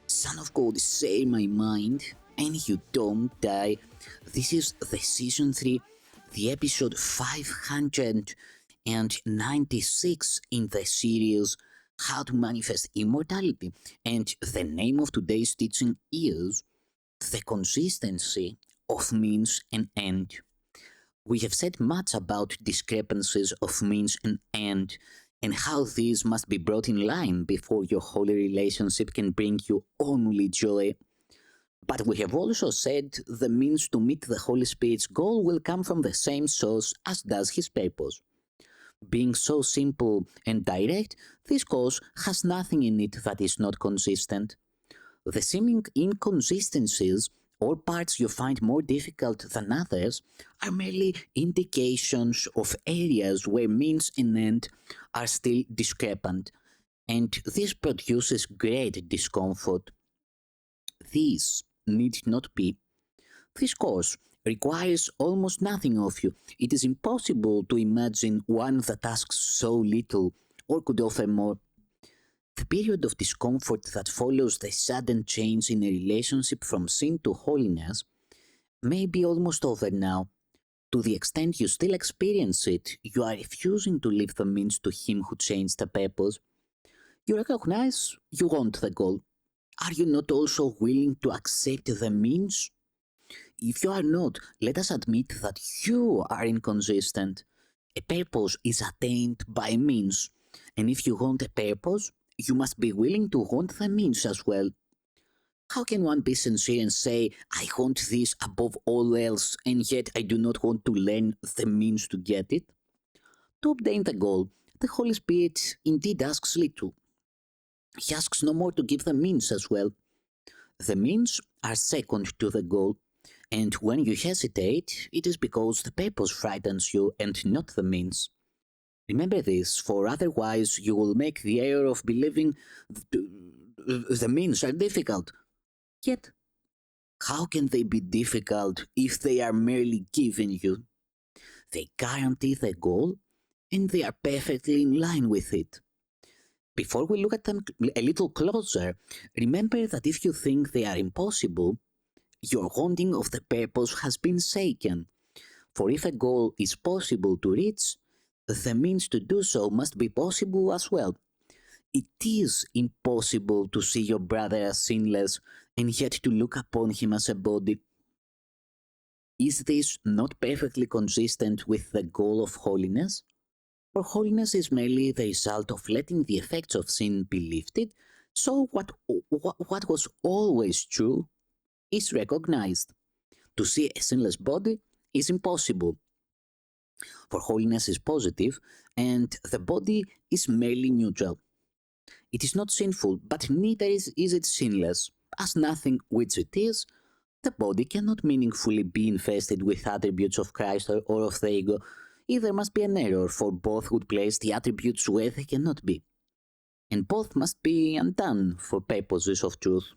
Son of God, say my mind, and you don't die. This is the season 3, the episode 596 in the series How to Manifest Immortality. And the name of today's teaching is The Consistency of Means and End. We have said much about discrepancies of means and end, and how these must be brought in line before your holy relationship can bring you only joy. But we have also said the means to meet the Holy Spirit's goal will come from the same source as does his purpose. Being so simple and direct, this cause has nothing in it that is not consistent. The seeming inconsistencies or parts you find more difficult than others are merely indications of areas where means and end are still discrepant, and this produces great discomfort. This need not be. This course requires almost nothing of you. It is impossible to imagine one that asks so little or could offer more. The period of discomfort that follows the sudden change in a relationship from sin to holiness may be almost over now. To the extent you still experience it, you are refusing to leave the means to him who changed the purpose. You recognize you want the goal. Are you not also willing to accept the means? If you are not, let us admit that you are inconsistent. A purpose is attained by means, and if you want a purpose, you must be willing to want the means as well. How can one be sincere and say, I want this above all else, and yet I do not want to learn the means to get it? To obtain the goal, the Holy Spirit indeed asks little. He asks no more to give the means as well. The means are second to the goal, and when you hesitate, it is because the purpose frightens you and not the means. Remember this, for otherwise you will make the error of believing the means are difficult. Yet, how can they be difficult if they are merely given you? They guarantee the goal, and they are perfectly in line with it. Before we look at them a little closer, remember that if you think they are impossible, your wanting of the purpose has been shaken. For if a goal is possible to reach, the means to do so must be possible as well. It is impossible to see your brother as sinless and yet to look upon him as a body. Is this not perfectly consistent with the goal of holiness? For holiness is merely the result of letting the effects of sin be lifted, so what was always true is recognized. To see a sinless body is impossible. For holiness is positive, and the body is merely neutral. It is not sinful, but neither is it sinless. As nothing which it is, the body cannot meaningfully be infested with attributes of Christ or of the ego. Either must be an error, for both would place the attributes where they cannot be. And both must be undone for purposes of truth.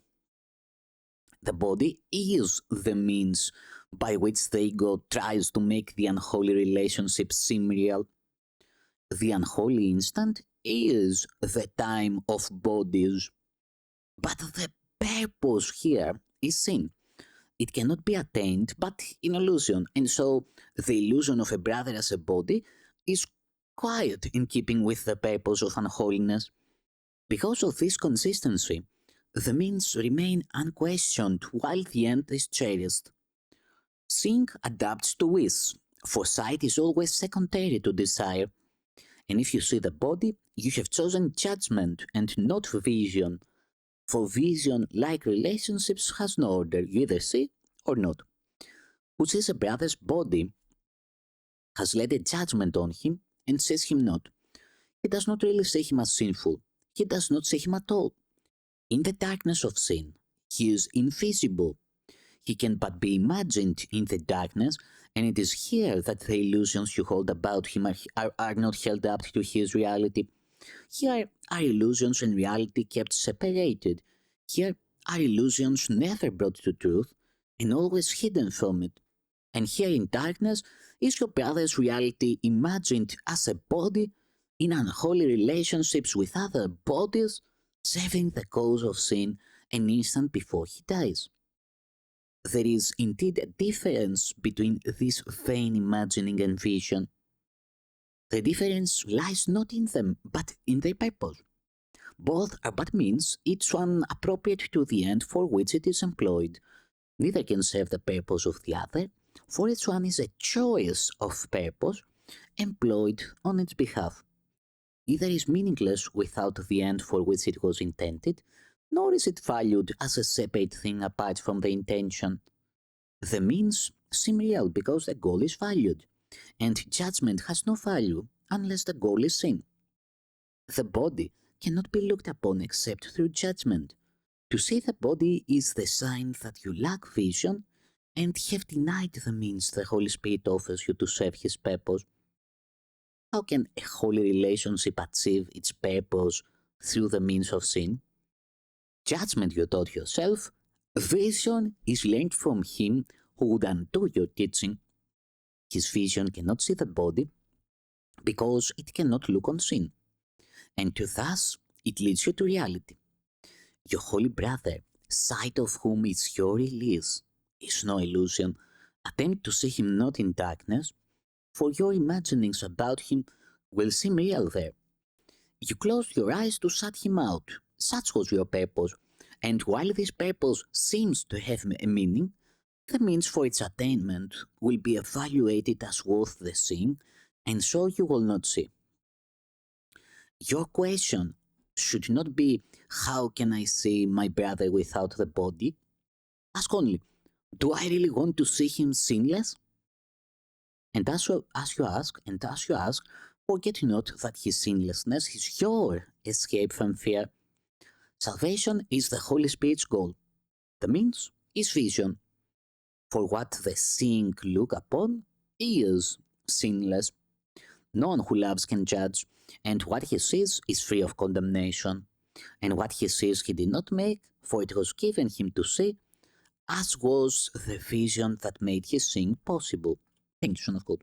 The body is the means by which the ego tries to make the unholy relationship seem real. The unholy instant is the time of bodies. But the purpose here is sin. It cannot be attained but in illusion, and so the illusion of a brother as a body is quite in keeping with the purpose of unholiness. Because of this consistency, the means remain unquestioned while the end is cherished. Seeing adapts to wish, for sight is always secondary to desire. And if you see the body, you have chosen judgment and not vision. For vision, like relationships, has no order. You either see or not. Who sees a brother's body has laid a judgment on him and sees him not. He does not really see him as sinful. He does not see him at all. In the darkness of sin, he is invisible. He can but be imagined in the darkness, and it is here that the illusions you hold about him are not held up to his reality. Here are illusions and reality kept separated. Here are illusions never brought to truth, and always hidden from it. And here in darkness is your brother's reality imagined as a body in unholy relationships with other bodies, saving the cause of sin an instant before he dies. There is indeed a difference between this vain imagining and vision. The difference lies not in them, but in their purpose. Both are but means, each one appropriate to the end for which it is employed. Neither can serve the purpose of the other, for each one is a choice of purpose employed on its behalf. Either is meaningless without the end for which it was intended, nor is it valued as a separate thing apart from the intention. The means seem real because the goal is valued, and judgment has no value unless the goal is seen. The body cannot be looked upon except through judgment. To see the body is the sign that you lack vision and have denied the means the Holy Spirit offers you to serve His purpose. How can a holy relationship achieve its purpose through the means of sin? Judgment you taught yourself, vision is learned from him who would undo your teaching. His vision cannot see the body because it cannot look on sin, and to thus it leads you to reality. Your holy brother, sight of whom is your release, is no illusion. Attempt to see him not in darkness, for your imaginings about him will seem real there. You closed your eyes to shut him out. Such was your purpose, and while this purpose seems to have a meaning, the means for its attainment will be evaluated as worth the seeing, and so you will not see. Your question should not be, how can I see my brother without the body? Ask only, do I really want to see him sinless? And as you ask, forget not that his sinlessness is your escape from fear. Salvation is the Holy Spirit's goal. The means is vision. For what the seeing look upon is sinless. No one who loves can judge, and what he sees is free of condemnation. And what he sees he did not make, for it was given him to see, as was the vision that made his seeing possible. Thank you, Son of God.